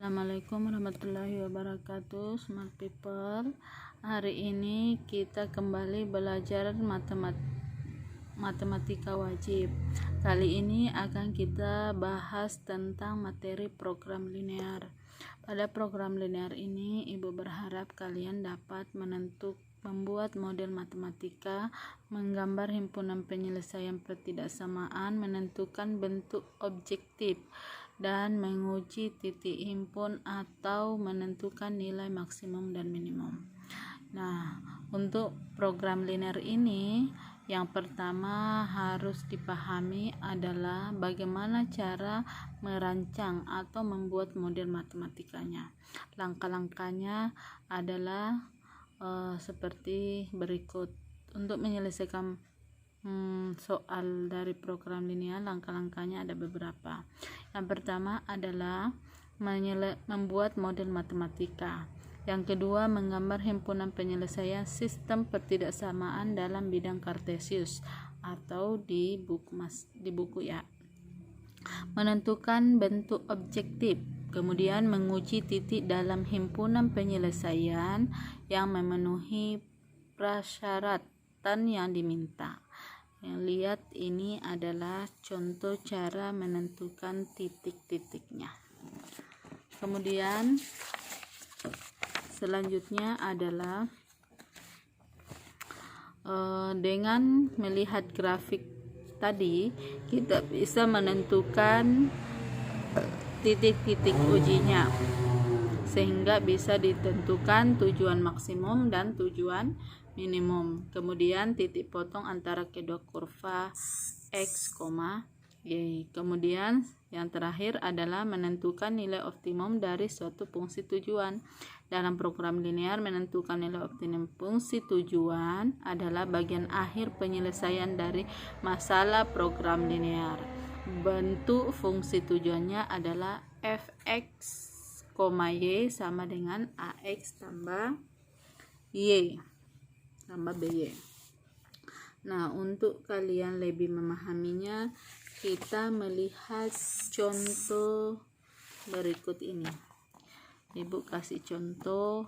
Assalamualaikum warahmatullahi wabarakatuh, smart people. Hari ini kita kembali belajar matematika wajib. Kali ini akan kita bahas tentang materi program linear. Pada program linear ini, Ibu berharap kalian dapat membuat model matematika, menggambar himpunan penyelesaian pertidaksamaan, menentukan bentuk objektif, dan menguji titik himpun atau menentukan nilai maksimum dan minimum. Nah, untuk program linear ini, yang pertama harus dipahami adalah bagaimana cara merancang atau membuat model matematikanya. Langkah-langkahnya adalah seperti berikut. Untuk menyelesaikan soal dari program linear, langkah-langkahnya ada beberapa. Yang pertama adalah membuat model matematika. Yang kedua, menggambar himpunan penyelesaian sistem pertidaksamaan dalam bidang Kartesius atau di buku ya. Menentukan bentuk objektif, kemudian menguji titik dalam himpunan penyelesaian yang memenuhi persyaratan yang diminta. Yang lihat ini adalah contoh cara menentukan titik-titiknya. Kemudian selanjutnya adalah dengan melihat grafik tadi, kita bisa menentukan titik-titik ujinya sehingga bisa ditentukan tujuan maksimum dan tujuan minimum. Kemudian titik potong antara kedua kurva X, Y. Kemudian yang terakhir adalah menentukan nilai optimum dari suatu fungsi tujuan. Dalam program linear, menentukan nilai optimum fungsi tujuan adalah bagian akhir penyelesaian dari masalah program linear. Bentuk fungsi tujuannya adalah fx, y sama dengan ax tambah y tambah by. Nah, untuk kalian lebih memahaminya, kita melihat contoh berikut ini. Ibu kasih contoh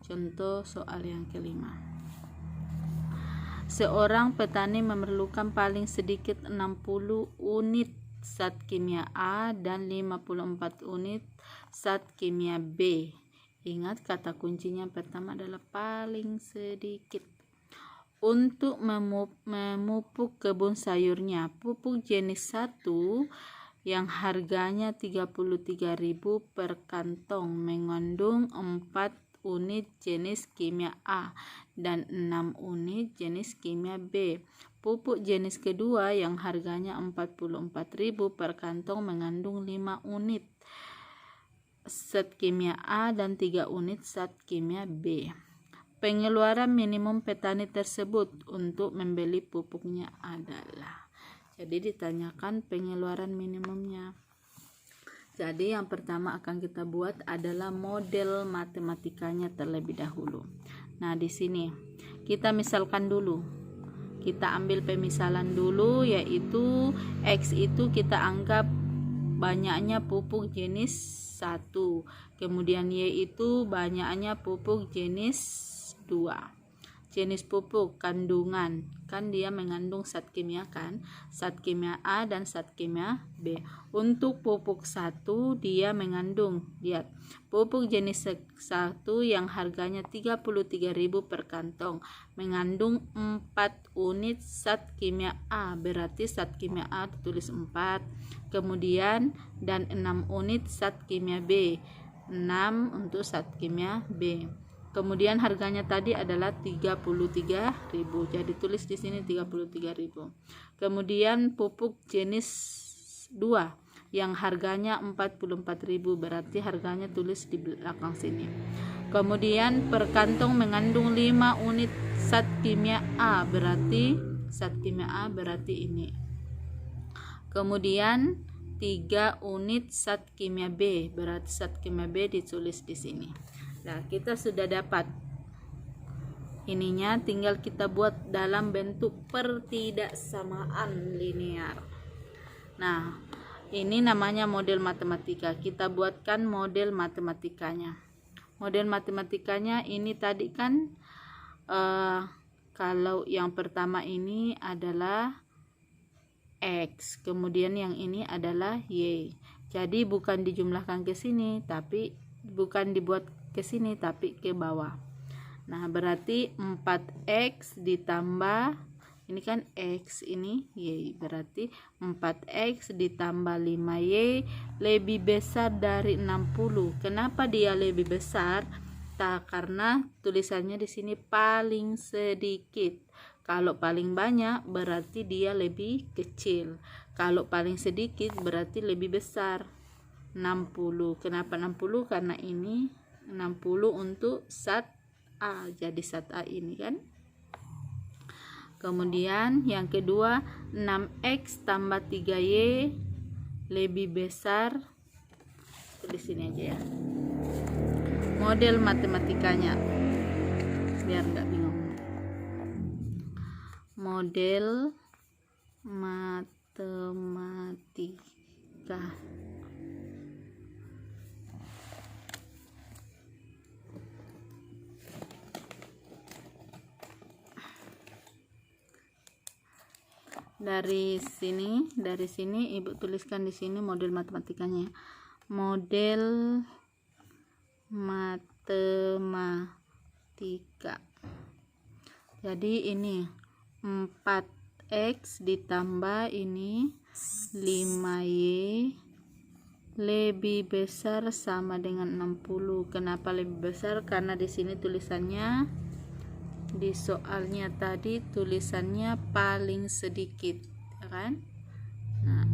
contoh soal yang kelima. Seorang petani memerlukan paling sedikit 60 unit zat kimia A dan 54 unit zat kimia B. Ingat, kata kuncinya pertama adalah paling sedikit. Untuk memupuk kebun sayurnya, pupuk jenis 1 yang harganya 33.000 per kantong mengandung 4 unit jenis kimia A dan 6 unit jenis kimia B. Pupuk jenis kedua yang harganya 44.000 per kantong mengandung 5 unit zat kimia A dan 3 unit zat kimia B. Pengeluaran minimum petani tersebut untuk membeli pupuknya adalah. Jadi ditanyakan pengeluaran minimumnya. Jadi yang pertama akan kita buat adalah model matematikanya terlebih dahulu. Nah, di sini kita misalkan dulu. Kita ambil pemisalan dulu, yaitu X itu kita anggap banyaknya pupuk jenis 1, kemudian Y itu banyaknya pupuk jenis 2. Jenis pupuk kandungan, kan dia mengandung zat kimia kan, zat kimia A dan zat kimia B. Untuk pupuk 1 dia mengandung, lihat, pupuk jenis 1 yang harganya 33.000 per kantong mengandung 4 unit zat kimia A, berarti zat kimia A ditulis 4, kemudian dan 6 unit zat kimia B, 6 untuk zat kimia B. Kemudian harganya tadi adalah 33.000. Jadi tulis di sini 33.000. Kemudian pupuk jenis 2 yang harganya 44.000, berarti harganya tulis di belakang sini. Kemudian per kantong mengandung 5 unit zat kimia A, berarti zat kimia A berarti ini. Kemudian 3 unit zat kimia B, berarti zat kimia B ditulis di sini. Nah, kita sudah dapat ininya, tinggal kita buat dalam bentuk pertidaksamaan linear. Nah, Ini namanya model matematika. Kita buatkan model matematikanya. Model matematikanya ini tadi kan kalau yang pertama ini adalah X, kemudian yang ini adalah Y. Jadi bukan dijumlahkan ke sini, tapi bukan dibuat ke sini, tapi ke bawah. Nah, berarti 4X ditambah, ini kan X, ini Y. Berarti 4X ditambah 5Y lebih besar dari 60. Kenapa dia lebih besar? Karena tulisannya di sini paling sedikit. Kalau paling banyak berarti dia lebih kecil. Kalau paling sedikit berarti lebih besar. 60. Kenapa 60? Karena ini 60 untuk zat A. Jadi zat A ini kan. Kemudian yang kedua 6X tambah 3Y lebih besar. Tulis sini aja ya. Model matematikanya. Biar enggak bingung. Model matematika. Dari sini Ibu tuliskan di sini model matematikanya. Model matematika. Jadi ini 4X ditambah ini 5Y lebih besar sama dengan 60. Kenapa lebih besar? Karena di sini tulisannya, di soalnya tadi tulisannya paling sedikit, ya kan? Nah,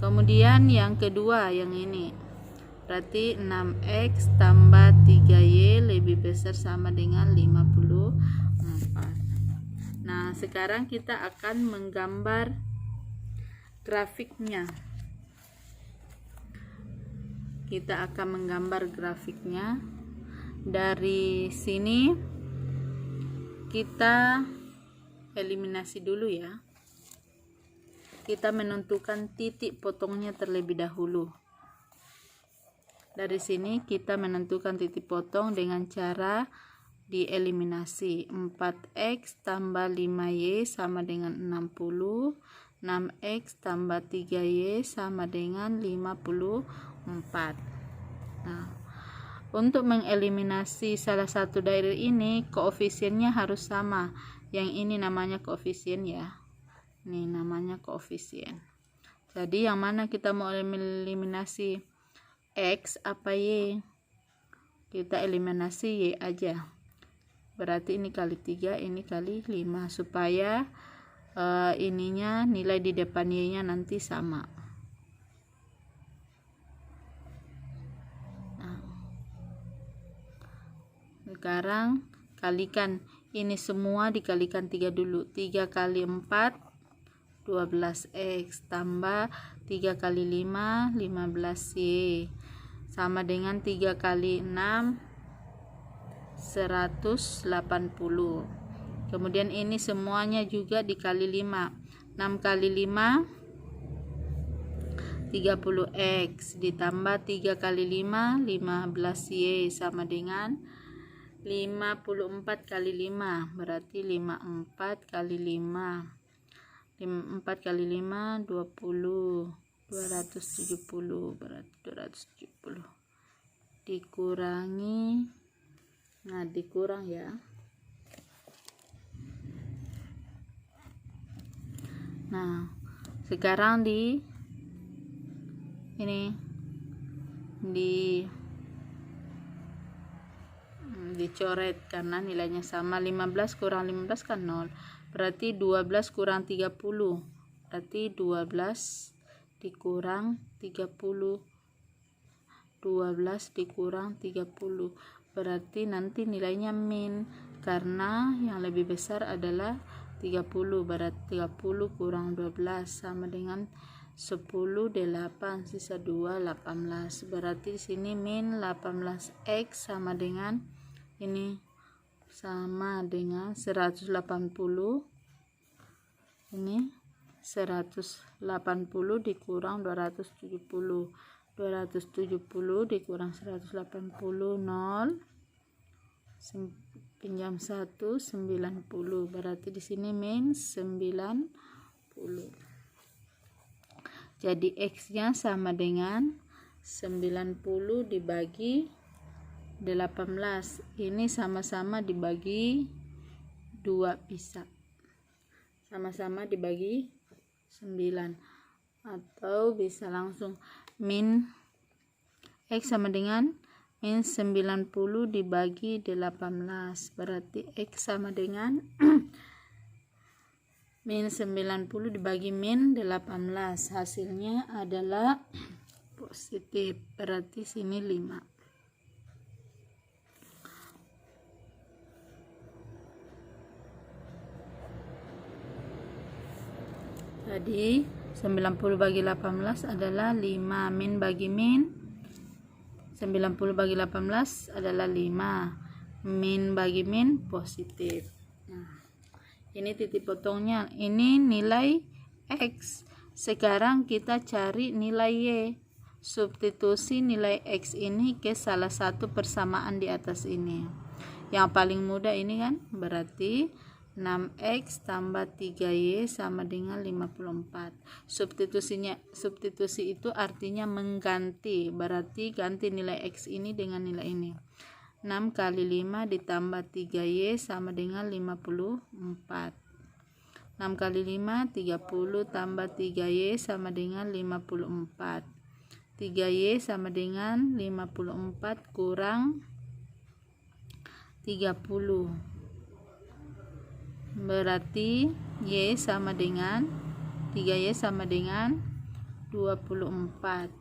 kemudian yang kedua yang ini. Berarti 6X tambah 3Y lebih besar sama dengan 54. Nah, sekarang kita akan menggambar grafiknya. Kita akan menggambar grafiknya. Dari sini kita eliminasi dulu ya. Kita menentukan titik potongnya terlebih dahulu. Dari sini kita menentukan titik potong dengan cara dieliminasi. 4X tambah 5Y sama dengan 60. 6X tambah 3Y sama dengan 54. Nah, untuk mengeliminasi salah satu dari ini, koefisiennya harus sama. Yang ini namanya koefisien ya. Ini namanya koefisien. Jadi yang mana kita mau eliminasi? X apa Y? Kita eliminasi Y aja. Berarti ini kali 3, ini kali 5, supaya ininya nilai di depan Y nya nanti sama. Nah, sekarang kalikan ini semua, dikalikan 3 dulu. 3 kali 4 12X tambah 3 kali 5 15Y sama dengan 3 kali 6 180. Kemudian ini semuanya juga dikali 5. 6 kali 5 30X ditambah 3 kali 5 15Y sama dengan 54 kali 5, berarti 54 kali 5. 4 kali 5 20, 270, berarti 270 dikurangi, nah dikurang ya. Nah, sekarang dicoret karena nilainya sama. 15 kurang 15 kan 0. Berarti 12 kurang 30. Berarti 12 dikurang 30. 12 dikurang 30. Berarti nanti nilainya min, karena yang lebih besar adalah 30. Berarti 30 kurang 12 sama dengan 10, 8, sisa 2, 18. Berarti di sini min 18X sama dengan ini, sama dengan 180. Ini 180 dikurang 270. 270 dikurang 180, 0. Pinjam 1, 90. Berarti di sini min 90. Jadi X-nya sama dengan 90 dibagi 18. Ini sama-sama dibagi 2 bisa. Sama-sama dibagi 9. Atau bisa langsung min X sama dengan min 90 dibagi 18. Berarti X sama dengan min 90 dibagi min 18. Hasilnya adalah positif. Berarti sini 5. Jadi 90 bagi 18 adalah 5. Min bagi min 90 bagi 18 adalah 5. Min bagi min positif. Nah, ini titik potongnya. Ini nilai X. Sekarang kita cari nilai Y. Substitusi nilai X ini ke salah satu persamaan di atas ini. Yang paling mudah ini kan, berarti 6X tambah 3Y sama dengan 54. Substitusi itu artinya mengganti. Berarti ganti nilai X ini dengan nilai ini. 6 kali 5 ditambah 3Y sama dengan 54. 6 kali 5 30 tambah 3Y sama dengan 54. 3Y sama dengan 54 kurang 30. Berarti Y sama dengan 3Y sama dengan 24.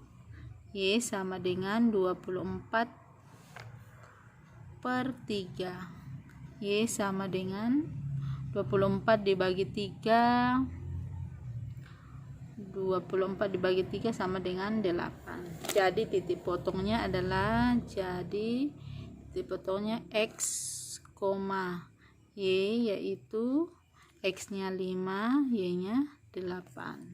Y sama dengan 24 per 3. Y sama dengan 24 dibagi 3. 24 dibagi 3 sama dengan 8. Jadi titik potongnya adalah X, Y yaitu X-nya 5, Y-nya 8.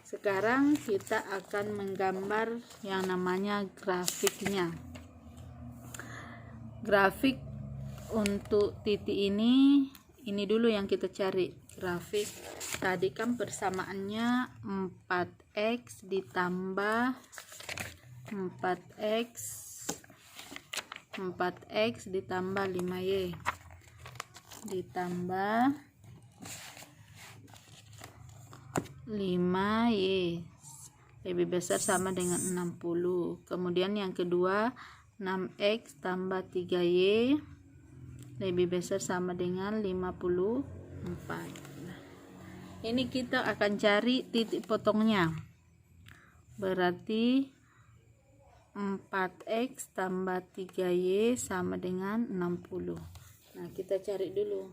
Sekarang kita akan menggambar yang namanya grafiknya. Grafik untuk titik ini dulu yang kita cari. Grafik tadi kan persamaannya 4X ditambah 4X ditambah 5Y ditambah 5Y lebih besar sama dengan 60. Kemudian yang kedua 6X tambah 3Y lebih besar sama dengan 54. Ini kita akan cari titik potongnya. Berarti 4X tambah 3Y sama dengan 60. Nah, kita cari dulu.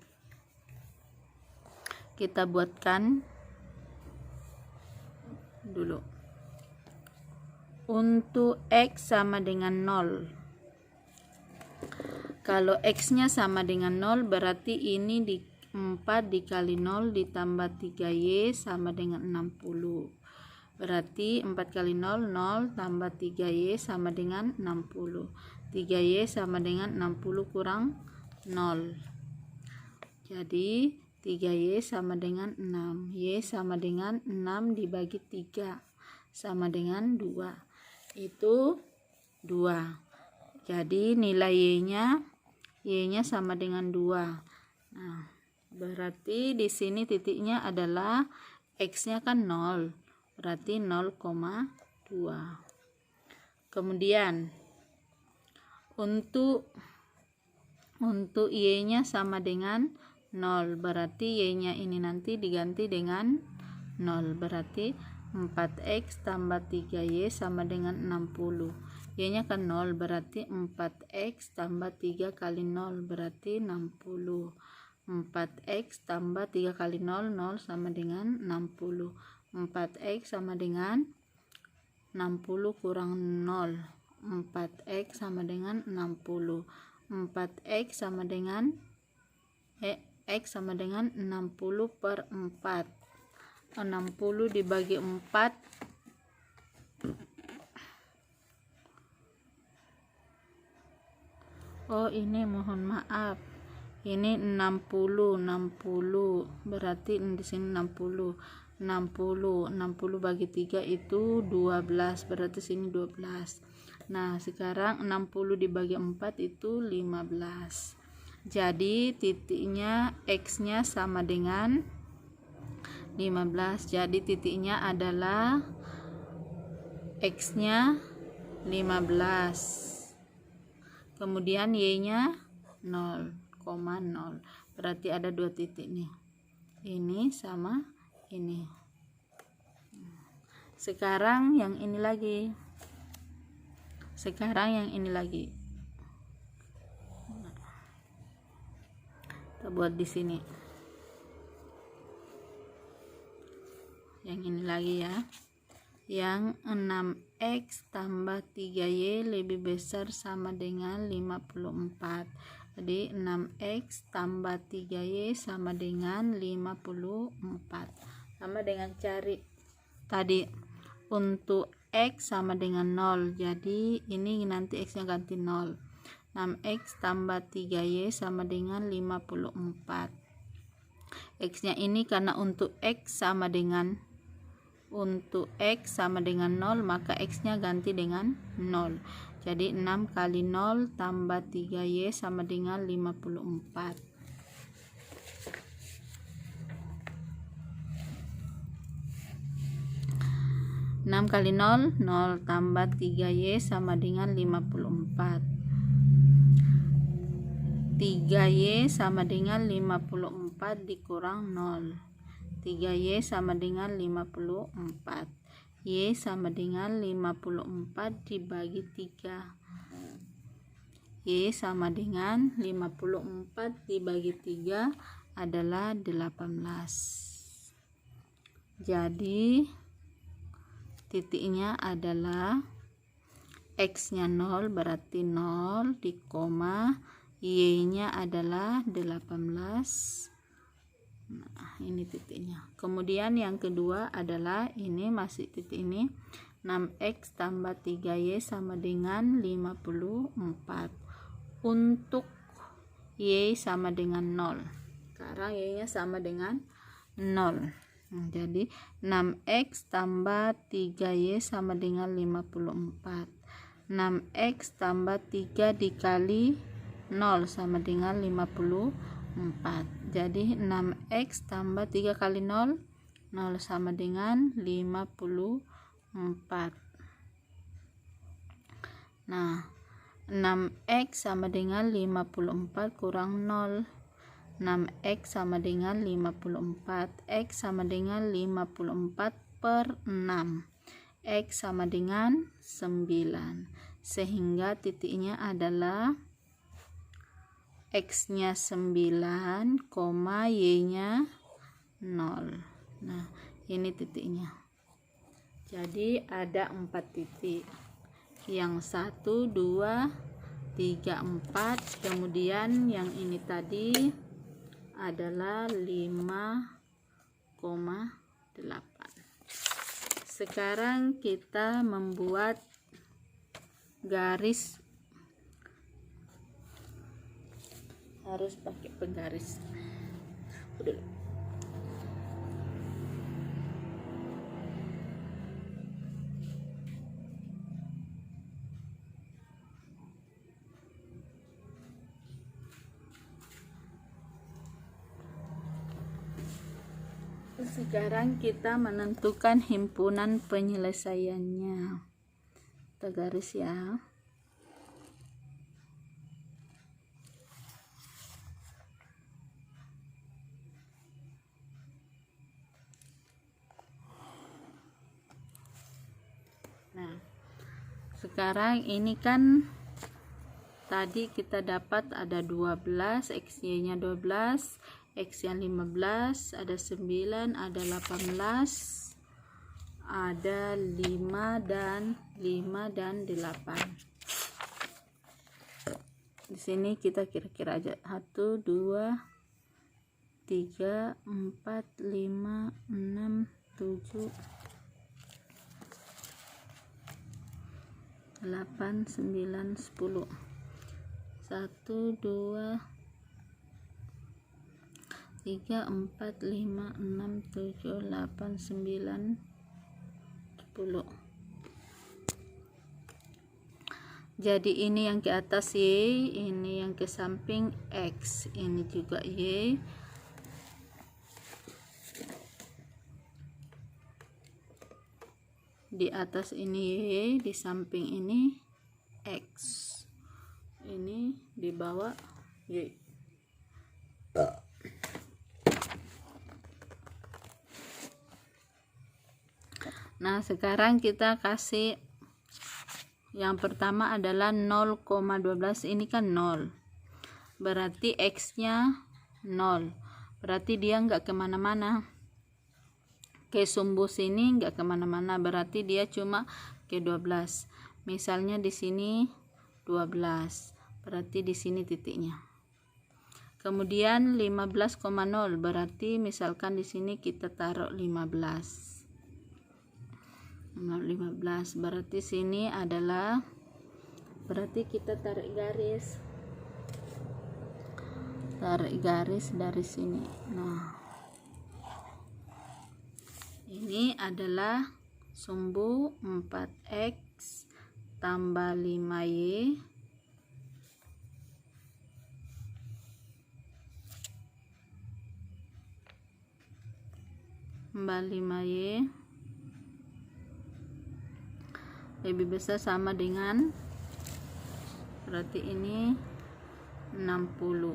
Kita buatkan dulu. Untuk X sama dengan 0. Kalau X-nya sama dengan 0, berarti ini 4 dikali 0 ditambah 3Y sama dengan 60. Berarti 4 kali 0, 0 tambah 3Y sama dengan 60. 3Y sama dengan 60 kurang 0. Jadi 3Y sama dengan 6. Y sama dengan 6 dibagi 3 sama dengan 2. Itu 2. Jadi nilai Y-nya sama dengan 2. Nah, berarti di sini titiknya adalah X-nya kan 0. Berarti 0,2. Kemudian untuk Y-nya sama dengan 0. Berarti Y-nya ini nanti diganti dengan 0. Berarti 4X tambah 3Y sama dengan 60. Y-nya kan 0. Berarti 4X tambah 3 kali 0. Berarti 60. 4X tambah 3 kali 0, 0 sama dengan 60. 4X sama dengan 60 kurang 0. 4X sama dengan 60. 4X sama dengan X sama dengan 60/4. 60 dibagi 4 oh ini mohon maaf, ini 60 berarti di sini 60 bagi 3 itu 12, berarti sini 12. Nah sekarang 60 dibagi 4 itu 15. Jadi titiknya X nya sama dengan 15. Jadi titiknya adalah X nya 15, kemudian Y nya 0,0. Berarti ada 2 titik nih, ini sama ini. Sekarang yang ini lagi, kita buat di sini. Yang ini lagi ya, yang 6X tambah 3Y lebih besar sama dengan 54. Jadi 6X tambah 3Y sama dengan 54. Sama dengan cari tadi untuk X sama dengan 0. Jadi ini nanti X nya ganti 0. 6X tambah 3Y sama dengan 54. X nya ini karena untuk X sama dengan 0, maka X nya ganti dengan 0. Jadi 6 kali 0 tambah 3Y sama dengan 54. 6 kali 0, 0 tambah 3Y sama dengan 54. 3Y sama dengan 54 dikurang 0. 3Y sama dengan 54. Y sama dengan 54 dibagi 3. Y sama dengan 54 dibagi 3 adalah 18. Jadi titiknya adalah X nya 0 berarti 0 di koma, Y nya adalah 18. Nah ini titiknya. Kemudian yang kedua adalah ini masih titik ini, 6X tambah 3Y sama dengan 54. Untuk Y sama dengan 0. Sekarang Y nya sama dengan 0. Nah, jadi 6X tambah 3Y sama dengan 54. 6X tambah 3 dikali 0 sama dengan 54. Jadi 6X tambah 3 kali 0, 0 sama dengan 54. Nah 6X sama dengan 54 kurang 0. 6X sama dengan 54. X sama dengan 54/6. X sama dengan 9. Sehingga titiknya adalah X nya 9, Y nya 0. Nah ini titiknya. Jadi ada 4 titik, yang 1, 2, 3, 4. Kemudian yang ini tadi adalah 5,8. Sekarang kita membuat garis, harus pakai penggaris. Udah. Sekarang kita menentukan himpunan penyelesaiannya. Kita garis ya. Nah, sekarang ini kan tadi kita dapat ada 12, XY nya 12, X yang 15, ada 9, ada 18, ada 5 dan 8. Di sini kita kira-kira aja 1, 2, 3, 4, 5, 6, 7, 8, 9, 10. 1, 2, 3, 4, 5, 6, 7, 8, 9, 10. Jadi ini yang ke atas Y, ini yang ke samping X, ini juga Y. Di atas ini Y, di samping ini X. Ini di bawah Y. Nah, sekarang kita kasih yang pertama adalah 0,12. Ini kan 0, berarti X nya 0, berarti dia nggak kemana-mana, ke sumbu sini nggak kemana-mana, berarti dia cuma ke 12. Misalnya di sini 12, berarti di sini titiknya. Kemudian 15,0, berarti misalkan di sini kita taruh 15, berarti sini adalah, berarti kita tarik garis dari sini. Nah, ini adalah sumbu 4x tambah 5y tambah 5y lebih besar sama dengan, berarti ini 60.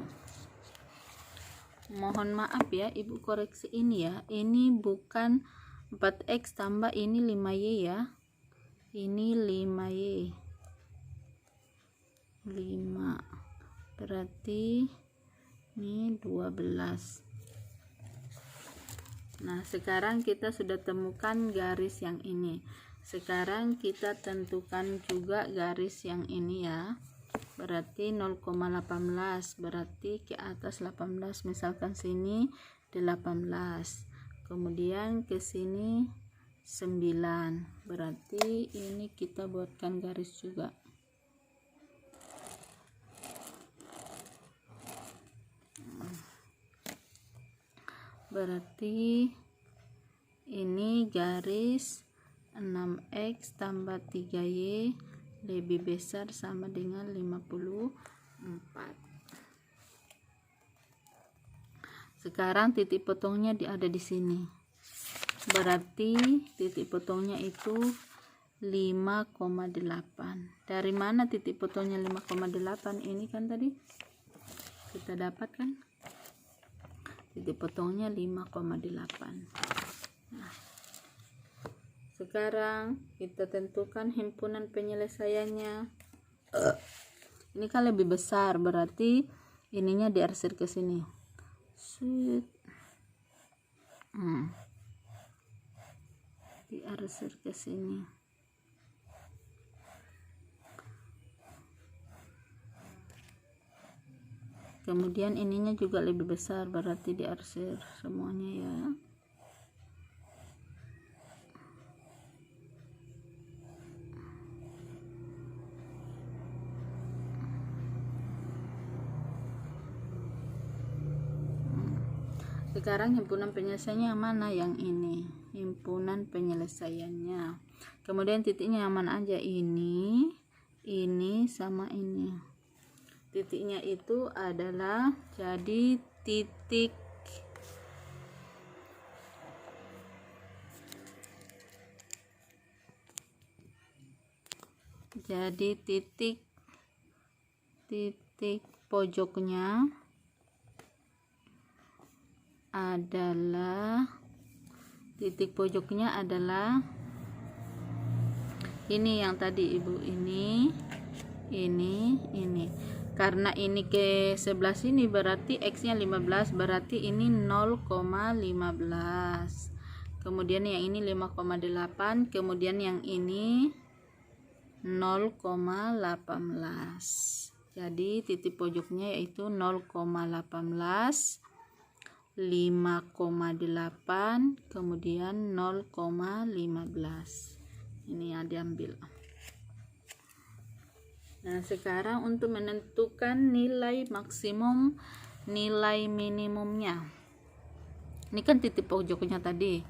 Mohon maaf ya, Ibu koreksi ini ya, ini bukan 4x tambah ini 5y ya, ini 5y, 5, berarti ini 12. Nah, sekarang kita sudah temukan garis yang ini. Sekarang kita tentukan juga garis yang ini ya, berarti 0,18, berarti ke atas 18, misalkan sini 18, kemudian ke sini 9, berarti ini kita buatkan garis juga. Berarti ini garis 6x tambah 3y lebih besar sama dengan 54. Sekarang titik potongnya ada di sini, berarti titik potongnya itu 5,8. Dari mana titik potongnya 5,8? Ini kan tadi kita dapatkan titik potongnya 5,8. Nah, sekarang kita tentukan himpunan penyelesaiannya. Ini kan lebih besar, berarti ininya diarsir ke sini. Diarsir ke sini. Kemudian ininya juga lebih besar, berarti diarsir semuanya ya. Sekarang himpunan penyelesaiannya yang mana? Yang ini, himpunan penyelesaiannya. Kemudian titiknya yang mana aja? Ini sama ini. Titiknya itu adalah jadi titik pojoknya adalah ini yang tadi Ibu, ini karena ini ke sebelah sini berarti X nya 15, berarti ini 0,15, kemudian yang ini 5,8, kemudian yang ini 0,18. jadi titik pojoknya yaitu 0,18 5,8, kemudian 0,15. Ini ya diambil. Nah, sekarang untuk menentukan nilai maksimum, nilai minimumnya. Ini kan titik pojoknya tadi.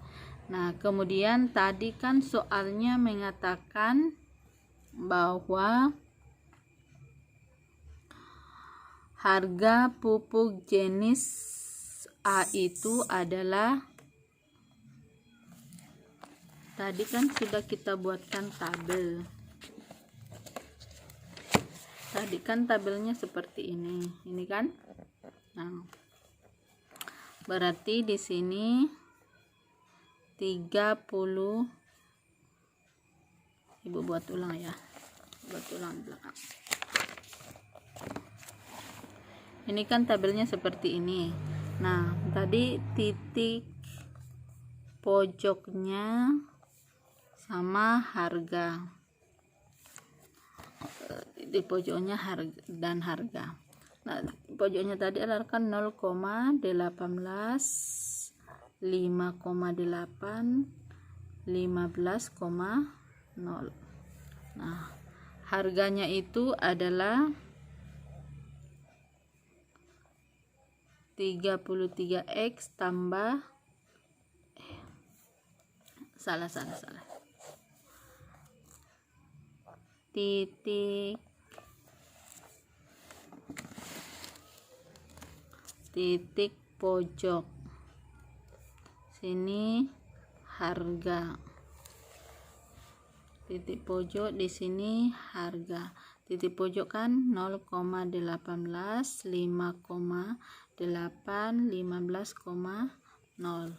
Nah, kemudian tadi kan soalnya mengatakan bahwa harga pupuk jenis A itu adalah, tadi kan sudah kita buatkan tabel. Tadi kan tabelnya seperti ini kan. Nah, berarti di sini 30, Ibu buat ulang ya, buat ulang belakang. Ini kan tabelnya seperti ini. Nah, tadi titik pojoknya sama harga, titik pojoknya harga dan harga. Nah, pojoknya tadi adalah kan 0,18, 5,8, 15,0. Nah, harganya itu adalah 33x tambah salah titik pojok sini harga, titik pojok di sini harga, titik pojok kan 0,18, 5,8, 15,0.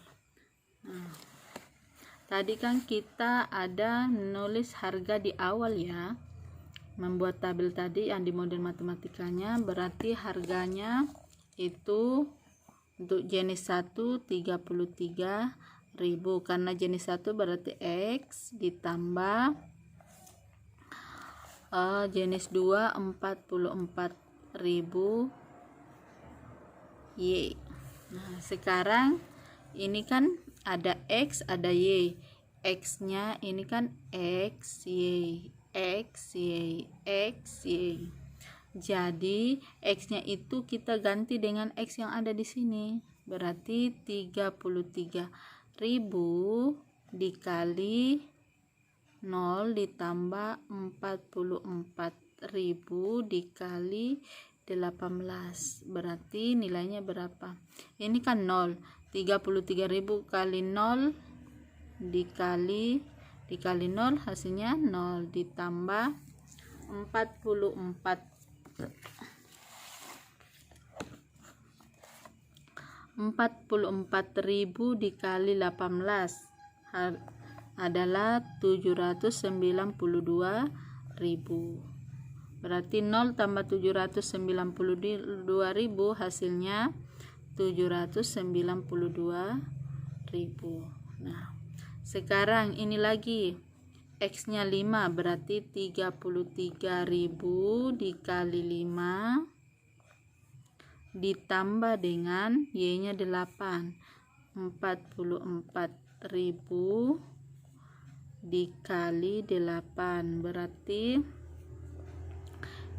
Nah, tadi kan kita ada nulis harga di awal ya, membuat tabel tadi yang di model matematikanya. Berarti harganya itu untuk jenis 1 33.000, karena jenis 1 berarti X ditambah jenis 2 44.000 Y. Nah, sekarang ini kan ada X ada Y. X nya ini kan X Y. Jadi X nya itu kita ganti dengan X yang ada di sini. Berarti 33.000 dikali 0 ditambah 44.000 dikali 18. Berarti nilainya berapa? Ini kan 0. 33.000 kali 0 dikali 0 hasilnya 0 ditambah 44.000 dikali 18 adalah 792.000. Berarti 0 tambah 792.000 hasilnya 792.000. Nah, sekarang ini lagi X nya 5, berarti 33.000 dikali 5 ditambah dengan Y nya 8, 44.000 dikali 8, berarti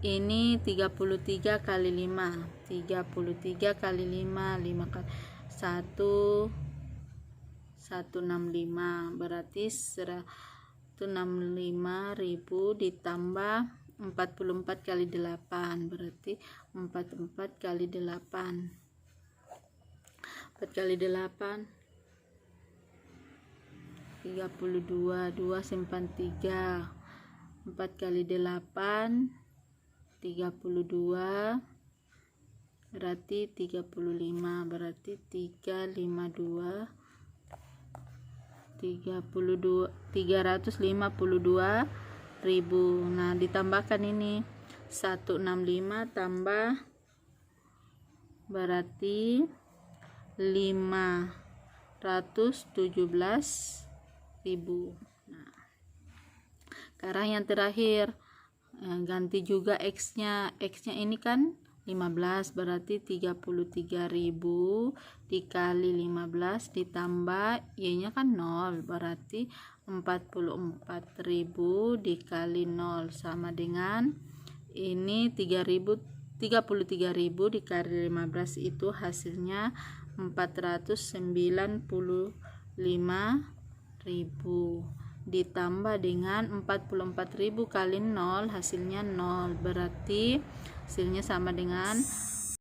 ini 33 kali 5, 33 kali 5, 5 kali 165, berarti 165.000 ditambah 44 kali 8, berarti 44 kali 8, 4 kali 8 32, 2 simpan 3, 4 kali 8 32, berarti 35, berarti 352.000. Nah, ditambahkan ini 165 tambah berarti 517.000. Nah, sekarang yang terakhir ganti juga X nya ini kan 15 berarti 33.000 dikali 15 ditambah Y-nya kan 0 berarti 44.000 dikali 0 sama dengan ini 33.000 dikali 15 itu hasilnya 495.000 ditambah dengan 44.000 kali 0 hasilnya 0 berarti hasilnya sama dengan